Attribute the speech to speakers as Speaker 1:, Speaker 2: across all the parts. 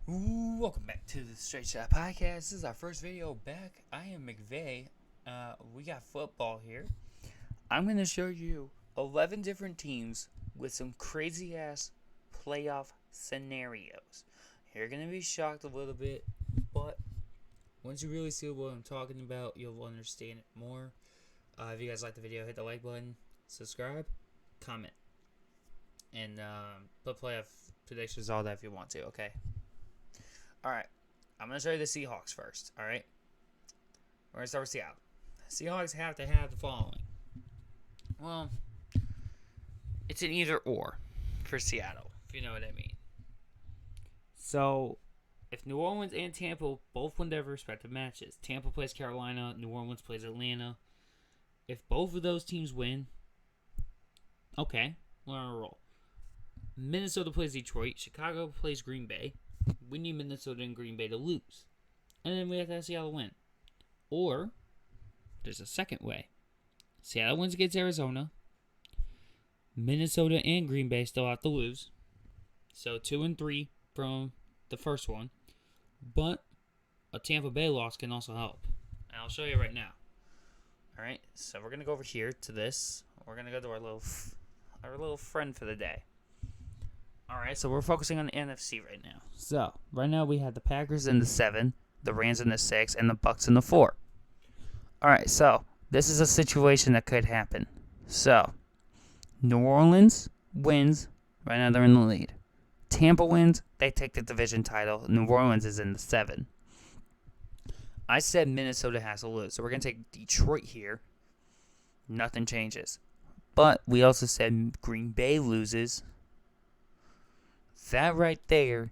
Speaker 1: Welcome back to the Straight Shot Podcast. This is our first video back. I am McVey. We got football here. I'm going to show you 11 different teams with some crazy ass playoff scenarios. You're going to be shocked a little bit, but once you really see what I'm talking about, you'll understand it more. If you guys like the video, hit the like button, subscribe, comment, and put playoff predictions, all that if you want to, okay? Alright, I'm going to show you the Seahawks first, alright? We're going to start with Seattle. Seahawks have to have the following. Well, it's an either or for Seattle, if you know what I mean. So, if New Orleans and Tampa both win their respective matches, Tampa plays Carolina, New Orleans plays Atlanta. If both of those teams win, okay, we're on a roll. Minnesota plays Detroit, Chicago plays Green Bay. We need Minnesota and Green Bay to lose. And then we have to have Seattle win. Or, there's a second way. Seattle wins against Arizona. Minnesota and Green Bay still have to lose. So 2 and 3 from the first one. But a Tampa Bay loss can also help. And I'll show you right now. Alright, so we're going to go over here to this. We're going to go to our little friend for the day. Alright, so we're focusing on the NFC right now. So, right now we have the Packers in the 7, the Rams in the 6, and the Bucks in the 4. Alright, so, this is a situation that could happen. So, New Orleans wins, right now they're in the lead. Tampa wins, they take the division title. New Orleans is in the 7. I said Minnesota has to lose, so we're going to take Detroit here. Nothing changes. But we also said Green Bay loses. That right there,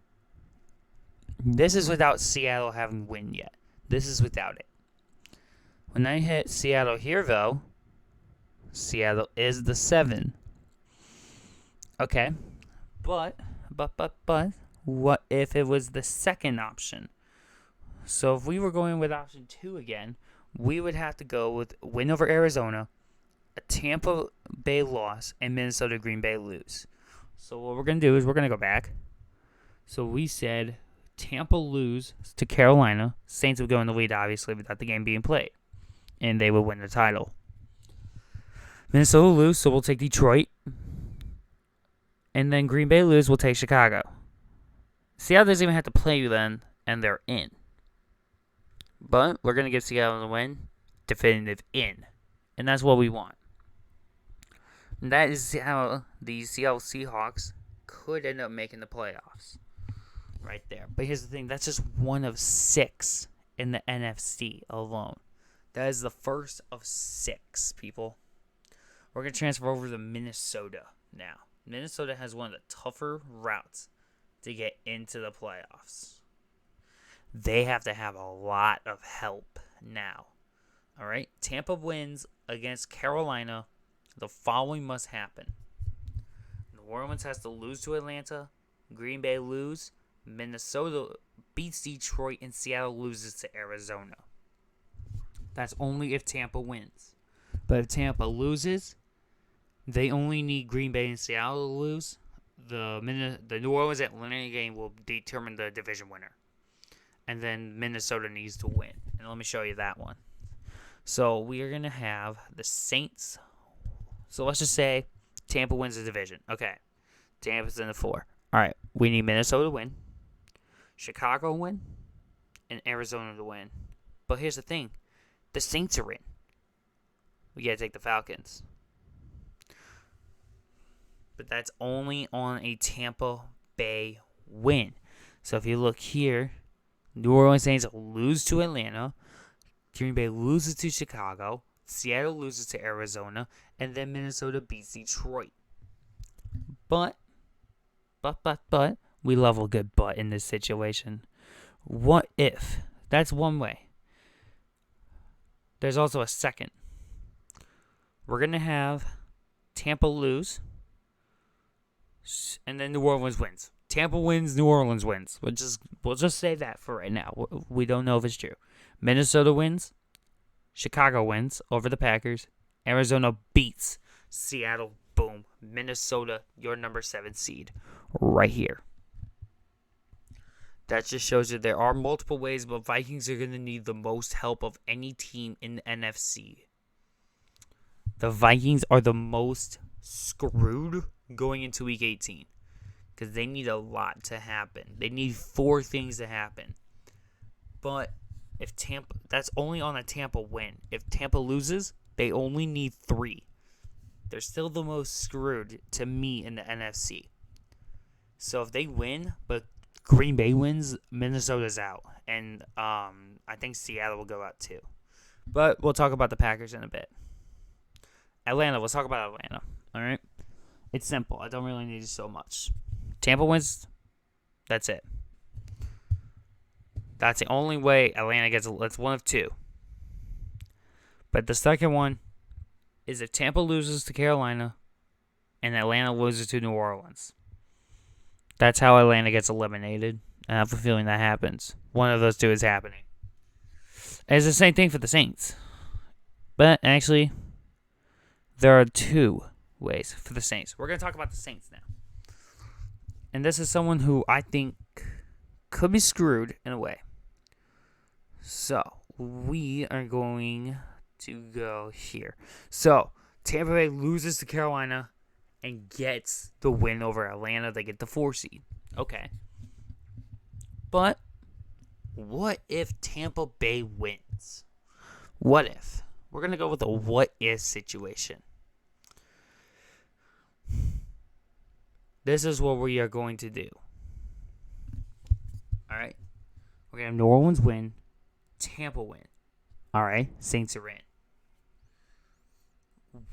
Speaker 1: this is without Seattle having win yet. This is without it. When I hit Seattle here, though, Seattle is the 7. Okay, but, what if it was the second option? So if we were going with option 2 again, we would have to go with win over Arizona, a Tampa Bay loss, and Minnesota Green Bay lose. So what we're going to do is we're going to go back. So we said Tampa lose to Carolina. Saints would go in the lead, obviously, without the game being played. And they would win the title. Minnesota lose, so we'll take Detroit. And then Green Bay lose, we'll take Chicago. Seattle doesn't even have to play then, and they're in. But we're going to give Seattle the win. Definitive in. And that's what we want. And that is how the Seattle Seahawks could end up making the playoffs. Right there. But here's the thing. That's just one of 6 in the NFC alone. That is the first of 6, people. We're going to transfer over to Minnesota now. Minnesota has one of the tougher routes to get into the playoffs. They have to have a lot of help now. All right? Tampa wins against Carolina. The following must happen. New Orleans has to lose to Atlanta. Green Bay lose. Minnesota beats Detroit. And Seattle loses to Arizona. That's only if Tampa wins. But if Tampa loses, they only need Green Bay and Seattle to lose. The New Orleans-Atlanta game will determine the division winner. And then Minnesota needs to win. And let me show you that one. So we are going to have the Saints. So let's just say Tampa wins the division. Okay. Tampa's in the 4. All right. We need Minnesota to win, Chicago to win, and Arizona to win. But here's the thing. The Saints are in. We got to take the Falcons. But that's only on a Tampa Bay win. So if you look here, New Orleans Saints lose to Atlanta. Green Bay loses to Chicago. Seattle loses to Arizona. And then Minnesota beats Detroit. But, we love a good but in this situation. What if? That's one way. There's also a second. We're going to have Tampa lose. And then New Orleans wins. Tampa wins, New Orleans wins. We'll just say that for right now. We don't know if it's true. Minnesota wins. Chicago wins over the Packers. Arizona beats Seattle. Boom. Minnesota, your number 7 seed. Right here. That just shows you there are multiple ways, but Vikings are going to need the most help of any team in the NFC. The Vikings are the most screwed going into Week 18 because they need a lot to happen. They need 4 things to happen. But if Tampa, that's only on a Tampa win. If Tampa loses, they only need 3. They're still the most screwed to me in the NFC. So if they win, but Green Bay wins, Minnesota's out. And I think Seattle will go out too. But we'll talk about the Packers in a bit. Atlanta, let's talk about Atlanta. All right? It's simple. I don't really need so much. Tampa wins, that's it. That's the only way Atlanta gets. That's one of 2. But the second one is if Tampa loses to Carolina and Atlanta loses to New Orleans. That's how Atlanta gets eliminated. I have a feeling that happens. One of those 2 is happening. And it's the same thing for the Saints. But actually, there are 2 ways for the Saints. We're going to talk about the Saints now. And this is someone who I think could be screwed in a way. So, we are going to go here. So, Tampa Bay loses to Carolina and gets the win over Atlanta. They get the 4 seed. Okay. But what if Tampa Bay wins? What if? We're going to go with a what if situation. This is what we are going to do. All right. We're going to have New Orleans win, Tampa win. All right. Saints are in.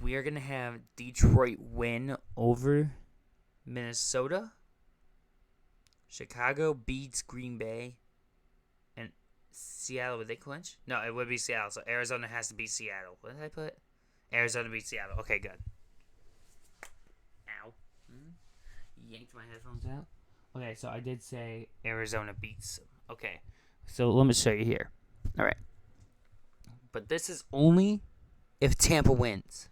Speaker 1: We are going to have Detroit win over Minnesota. Chicago beats Green Bay. And Seattle, would they clinch? No, it would be Seattle. So Arizona has to beat Seattle. What did I put? Arizona beats Seattle. Okay, good. Ow. Yanked my headphones out. Okay, so I did say Arizona beats them. Okay, so let me show you here. All right. But this is only if Tampa wins.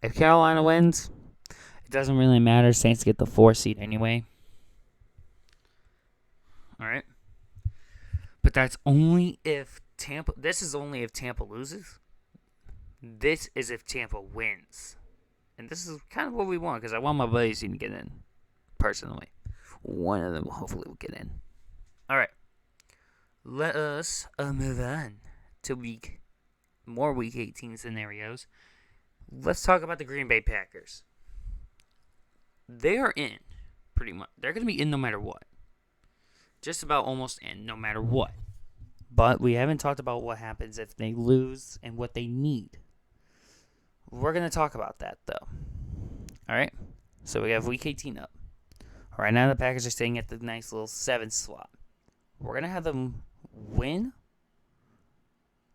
Speaker 1: If Carolina wins, it doesn't really matter. Saints get the 4 seed anyway. All right. But that's only if Tampa... This is only if Tampa loses. This is if Tampa wins. And this is kind of what we want, because I want my buddies to get in, personally. One of them hopefully will get in. All right. Let us move on to more Week 18 scenarios. Let's talk about the Green Bay Packers. They are in, pretty much. They're going to be in no matter what. Just about almost in, no matter what. But we haven't talked about what happens if they lose and what they need. We're going to talk about that, though. All right? So we have Week 18 up. Right now, the Packers are staying at the nice little 7th slot. We're going to have them win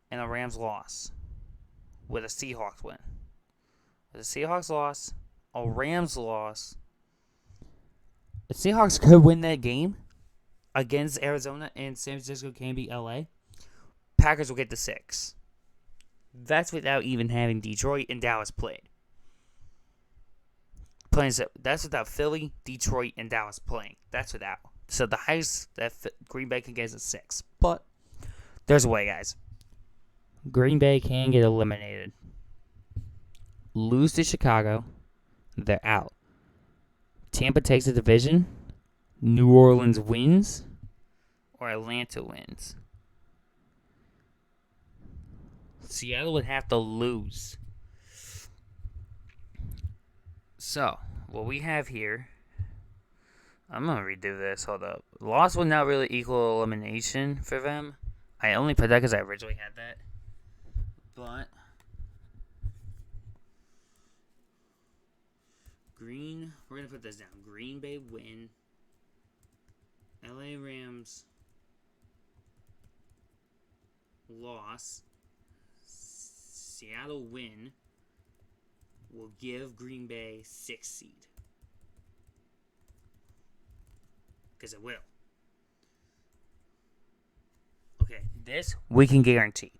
Speaker 1: and a Rams loss with a Seahawks win. With a Seahawks loss, a Rams loss. The Seahawks could win that game against Arizona and San Francisco can beat LA. Packers will get the 6. That's without even having Detroit and Dallas played. That's without Philly, Detroit, and Dallas playing. That's without. So the highest that Green Bay can get is a 6. But there's a way, guys. Green Bay can get eliminated. Lose to Chicago, they're out. Tampa takes the division. New Orleans wins, or Atlanta wins. Seattle would have to lose. So, what we have here, I'm going to redo this. Hold up. Loss would not really equal elimination for them. I only put that because I originally had that. But we're going to put this down. Green Bay win. LA Rams loss. Seattle win will give Green Bay 6 seed. Because it will. Okay, this we can guarantee.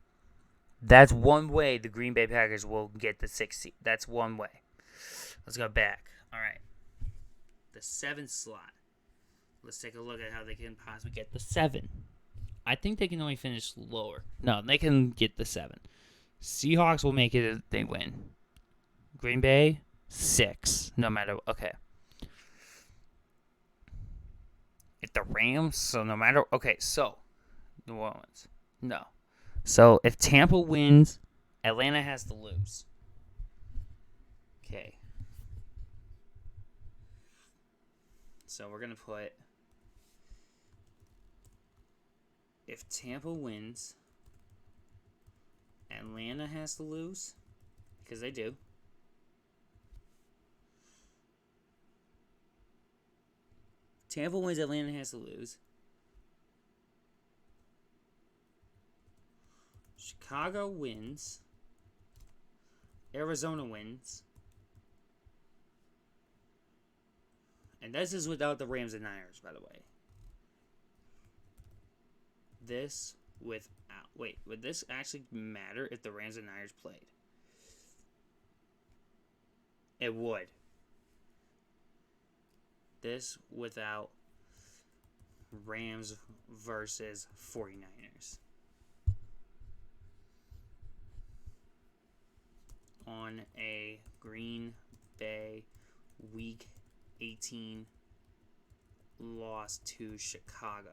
Speaker 1: That's one way the Green Bay Packers will get the 6 seed. That's one way. Let's go back. All right. The 7th slot. Let's take a look at how they can possibly get the 7. I think they can only finish lower. No, they can get the 7. Seahawks will make it if they win. Green Bay, 6. No matter. Okay. If the Rams, so no matter. Okay, so. New Orleans. No. So if Tampa wins, Atlanta has to lose. Okay. So we're going to put. If Tampa wins, Atlanta has to lose. Because they do. Tampa wins, Atlanta has to lose. Chicago wins. Arizona wins. And this is without the Rams and Niners, by the way. This without... Wait, would this actually matter if the Rams and Niners played? It would. This without Rams versus 49ers. On a Green Bay Week 18 loss to Chicago.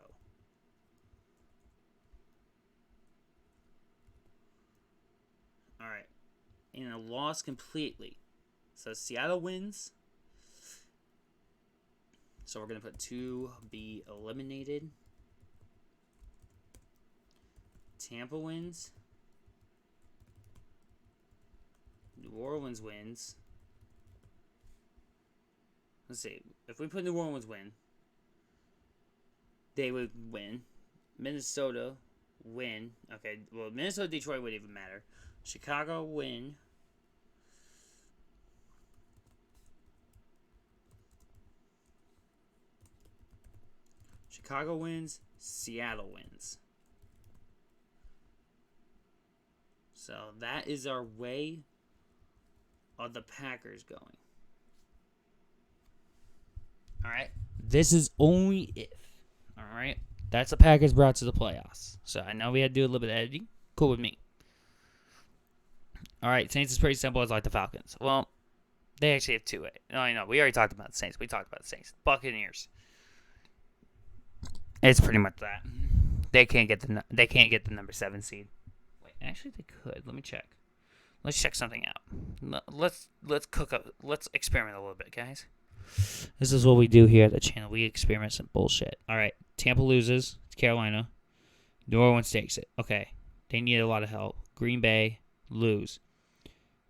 Speaker 1: Alright. And a loss completely. So Seattle wins. So we're going to put 2 be eliminated. Tampa wins. New Orleans wins. Let's see. If we put New Orleans win, they would win. Minnesota win. Okay, well, Minnesota, Detroit would even matter. Chicago win. Chicago wins. Seattle wins. So that is our way of the Packers going. Alright. This is only if. Alright. That's the Packers brought to the playoffs. So I know we had to do a little bit of editing. Cool with me. Alright. Saints is pretty simple. It's like the Falcons. Well, they actually have 2. No, I know. We already talked about the Saints. We talked about the Saints. Buccaneers. It's pretty much that. They can't get the number 7 seed. Wait, actually they could. Let me check. Let's check something out. Let's cook up. Let's experiment a little bit, guys. This is what we do here at the channel. We experiment some bullshit. All right, Tampa loses to Carolina. New Orleans takes it. Okay, they need a lot of help. Green Bay lose.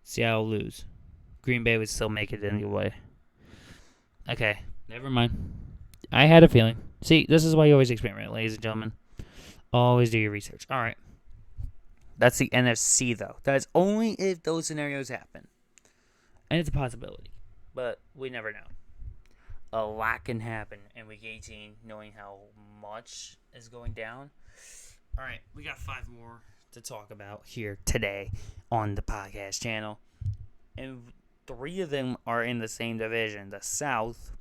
Speaker 1: Seattle lose. Green Bay would still make it anyway. Okay, never mind. I had a feeling. See, this is why you always experiment, ladies and gentlemen. Always do your research. All right. That's the NFC, though. That is only if those scenarios happen. And it's a possibility. But we never know. A lot can happen in Week 18, knowing how much is going down. All right, we got 5 more to talk about here today on the podcast channel. And 3 of them are in the same division, the South.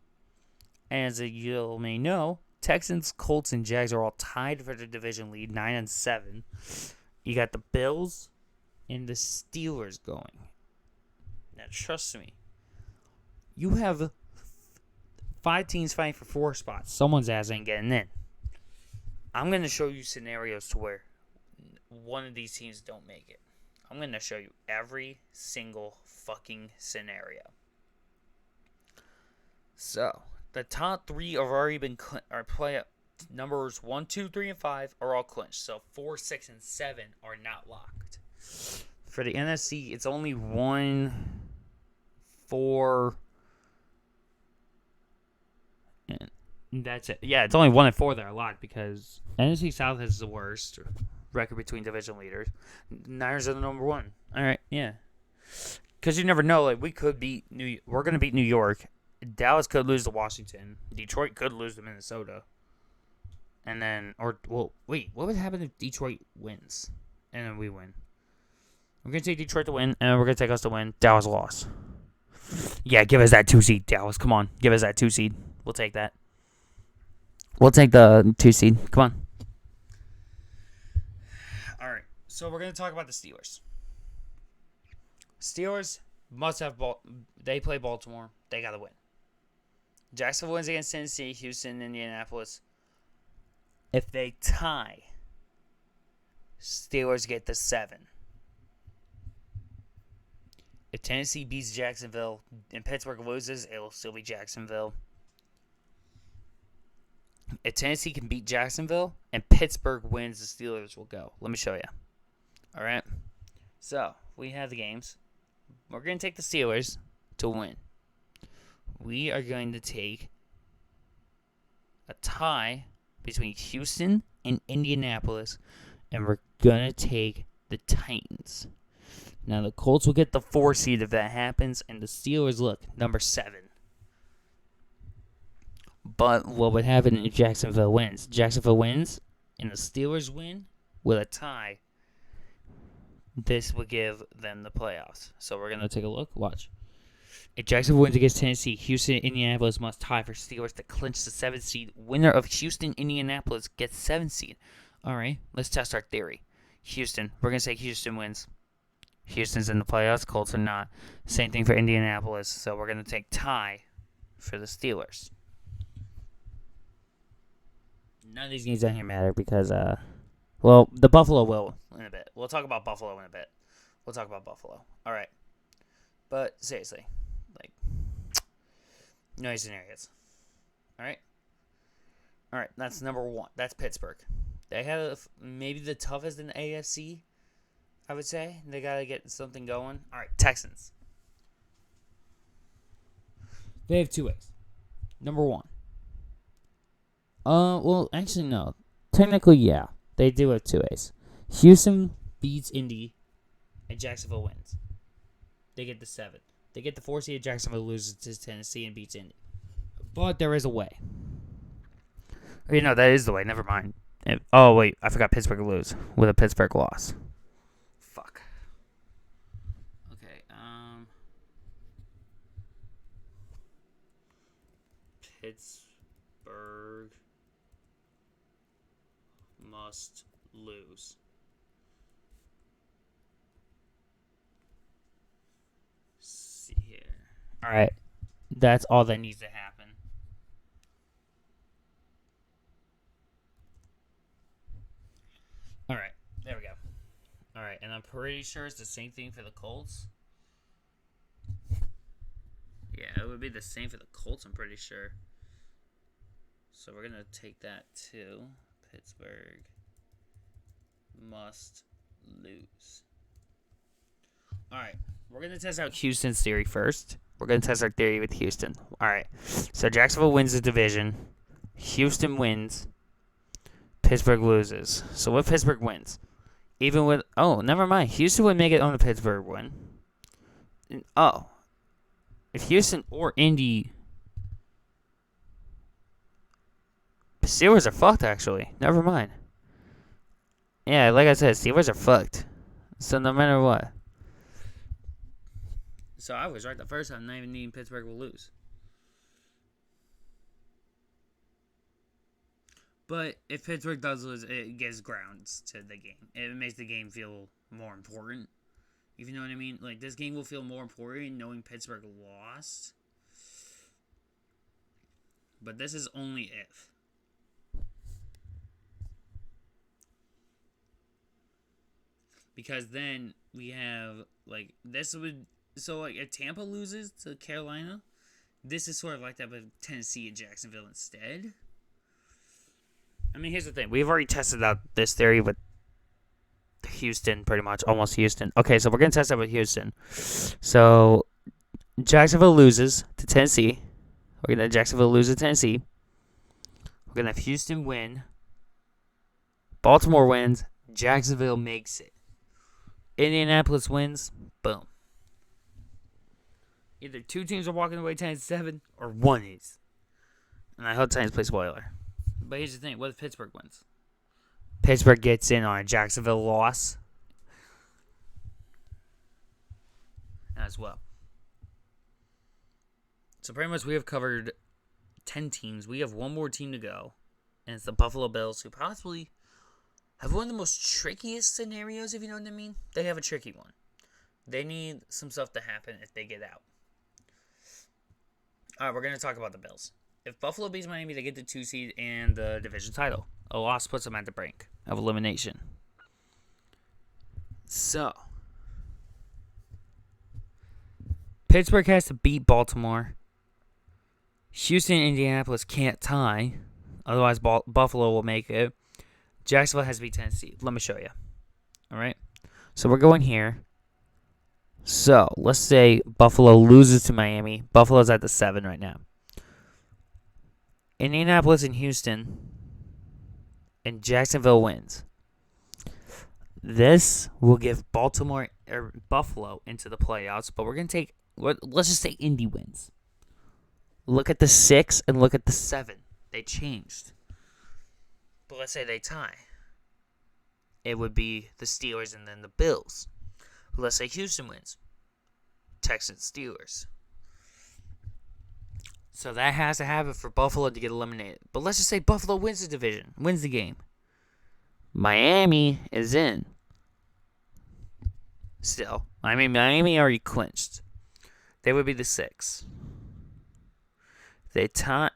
Speaker 1: As you may know, Texans, Colts, and Jags are all tied for the division lead, 9-7. You got the Bills and the Steelers going. Now, trust me. You have 5 teams fighting for 4 spots. Someone's ass ain't getting in. I'm going to show you scenarios to where one of these teams don't make it. I'm going to show you every single fucking scenario. So, the top 3 have already been numbers 1, 2, 3, and 5 are all clinched. So 4, 6, and 7 are not locked. For the NFC, it's only 1, 4, and that's it. Yeah, it's only 1 and 4 that are locked because NFC South has the worst record between division leaders. Niners are the number 1. All right, yeah. Because you never know. Like, we're going to beat New York. Dallas could lose to Washington. Detroit could lose to Minnesota. And then, what would happen if Detroit wins? And then we win. We're going to take Detroit to win, and we're going to take us to win. Dallas loss. Yeah, give us that 2 seed, Dallas. Come on. Give us that 2 seed. We'll take that. We'll take the 2 seed. Come on. All right. So we're going to talk about the Steelers. Steelers must have ball. They play Baltimore. They got to win. Jacksonville wins against Tennessee, Houston, Indianapolis. If they tie, Steelers get the 7. If Tennessee beats Jacksonville and Pittsburgh loses, it will still be Jacksonville. If Tennessee can beat Jacksonville and Pittsburgh wins, the Steelers will go. Let me show you. All right. So, we have the games. We're going to take the Steelers to win. We are going to take a tie between Houston and Indianapolis, and we're going to take the Titans. Now, the Colts will get the 4 seed if that happens, and the Steelers, look, number 7. But what would happen if Jacksonville wins? Jacksonville wins, and the Steelers win with a tie. This would give them the playoffs. So we're going to take a look. Watch. If Jacksonville wins against Tennessee, Houston and Indianapolis must tie for Steelers to clinch the 7th seed. Winner of Houston, Indianapolis gets 7th seed. All right, let's test our theory. Houston. We're going to say Houston wins. Houston's in the playoffs. Colts are not. Same thing for Indianapolis. So we're going to take tie for the Steelers. None of these games down here matter because, well, the Buffalo will in a bit. We'll talk about Buffalo in a bit. We'll talk about Buffalo. All right. But seriously, like, no scenarios. All right? All right, that's number 1. That's Pittsburgh. They have maybe the toughest in the AFC, I would say. They got to get something going. All right, Texans. They have 2 ways. Number 1. Well, actually, no. Technically, yeah. They do have 2 ways. Houston beats Indy, and Jacksonville wins. They get the 7. They get the 4 seed. Jacksonville loses to Tennessee and beats Indy. But there is a way. No, that is the way. Never mind. Oh, wait. I forgot Pittsburgh lose with a Pittsburgh loss. Fuck. Okay, Pittsburgh must lose. See here. All right. That's all that needs to happen. All right. There we go. All right. And I'm pretty sure it's the same thing for the Colts. Yeah, it would be the same for the Colts, I'm pretty sure. So we're going to take that too. Pittsburgh must lose. All right. We're going to test out Houston's theory first. We're going to test our theory with Houston. All right. So Jacksonville wins the division. Houston wins. Pittsburgh loses. So what Pittsburgh wins? Even with... Oh, never mind. Houston would make it on the Pittsburgh win. Oh. If Houston or Indy... Steelers are fucked, actually. Never mind. Yeah, like I said, Steelers are fucked. So no matter what. So I was right the first time. Not even needing Pittsburgh will lose. But if Pittsburgh does lose, it gives grounds to the game. It makes the game feel more important. If you know what I mean? Like, this game will feel more important knowing Pittsburgh lost. But this is only if. Because then we have, like, this would... So, like, if Tampa loses to Carolina, this is sort of like that with Tennessee and Jacksonville instead. I mean, here's the thing. We've already tested out this theory with Houston, pretty much. Almost Houston. Okay, so we're going to test that with Houston. So, Jacksonville loses to Tennessee. We're going to Jacksonville lose to Tennessee. We're going to have Houston win. Baltimore wins. Jacksonville makes it. Indianapolis wins. Boom. Either 2 teams are walking away 10-7, or 1 is. And I hope Titans play spoiler. But here's the thing. What if Pittsburgh wins? Pittsburgh gets in on a Jacksonville loss as well. So pretty much we have covered 10 teams. We have 1 more team to go. And it's the Buffalo Bills, who possibly have one of the most trickiest scenarios, if you know what I mean. They have a tricky one. They need some stuff to happen if they get out. All right, we're going to talk about the Bills. If Buffalo beats Miami, they get the 2 seed and the division title. A loss puts them at the brink of elimination. So, Pittsburgh has to beat Baltimore. Houston and Indianapolis can't tie. Otherwise, Buffalo will make it. Jacksonville has to beat Tennessee. Let me show you. All right? So, we're going here. So, let's say Buffalo loses to Miami. Buffalo's at the 7 right now. Indianapolis and Houston and Jacksonville wins. This will give Buffalo into the playoffs, but we're going to take, let's just say Indy wins. Look at the 6 and look at the 7. They changed. But let's say they tie. It would be the Steelers and then the Bills. Let's say Houston wins. Texans, Steelers. So that has to happen for Buffalo to get eliminated. But let's just say Buffalo wins the division, wins the game. Miami is in. Still. I mean, Miami already clinched. They would be the 6.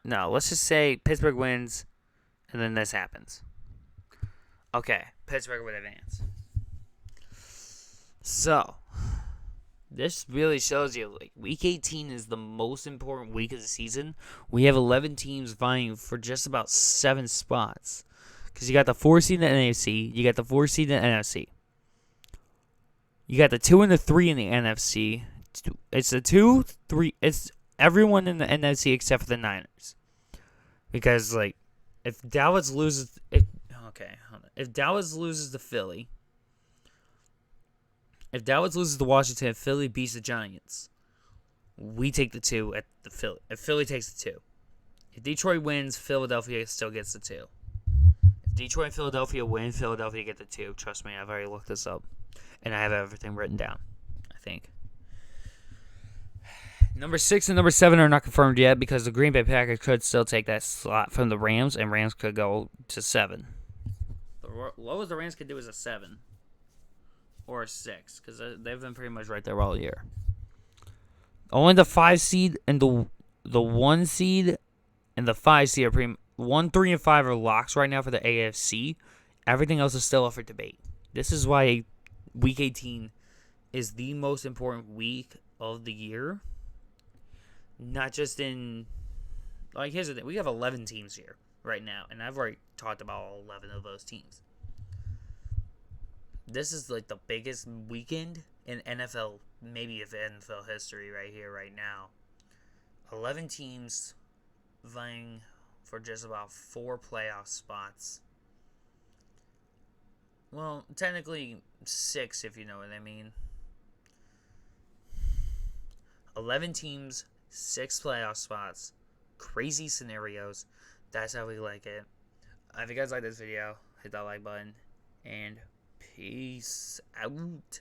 Speaker 1: No, let's just say Pittsburgh wins, and then this happens. Okay, Pittsburgh would advance. So, this really shows you, like, Week 18 is the most important week of the season. We have 11 teams vying for just about 7 spots. Because you got the 4 seed in the AFC, you got the 4 seed in the NFC. You got the 2 and the 3 in the NFC. It's the 2, 3, it's everyone in the NFC except for the Niners. Because, like, if Dallas loses to Philly, if Dallas loses to Washington, if Philly beats the Giants, we take the 2 at the Philly. If Philly takes the 2. If Detroit wins, Philadelphia still gets the 2. If Detroit and Philadelphia win, Philadelphia get the 2. Trust me, I've already looked this up. And I have everything written down, I think. Number 6 and number 7 are not confirmed yet because the Green Bay Packers could still take that slot from the Rams, and Rams could go to 7. The lowest the Rams could do is a 7 or a 6 because they've been pretty much right there all year. Only the 5 seed and the 1 seed and the 5 seed are 1, 3, and 5 are locks right now for the AFC. Everything else is still up for debate. This is why Week 18 is the most important week of the year. Not just in, like, here's the thing. We have 11 teams here right now, and I've already talked about all 11 of those teams. This is, like, the biggest weekend in NFL, maybe of NFL history right here, right now. 11 teams vying for just about 4 playoff spots. Well, technically 6, if you know what I mean. 11 teams, 6 playoff spots, crazy scenarios. That's how we like it. If you guys like this video, hit that like button, and peace out.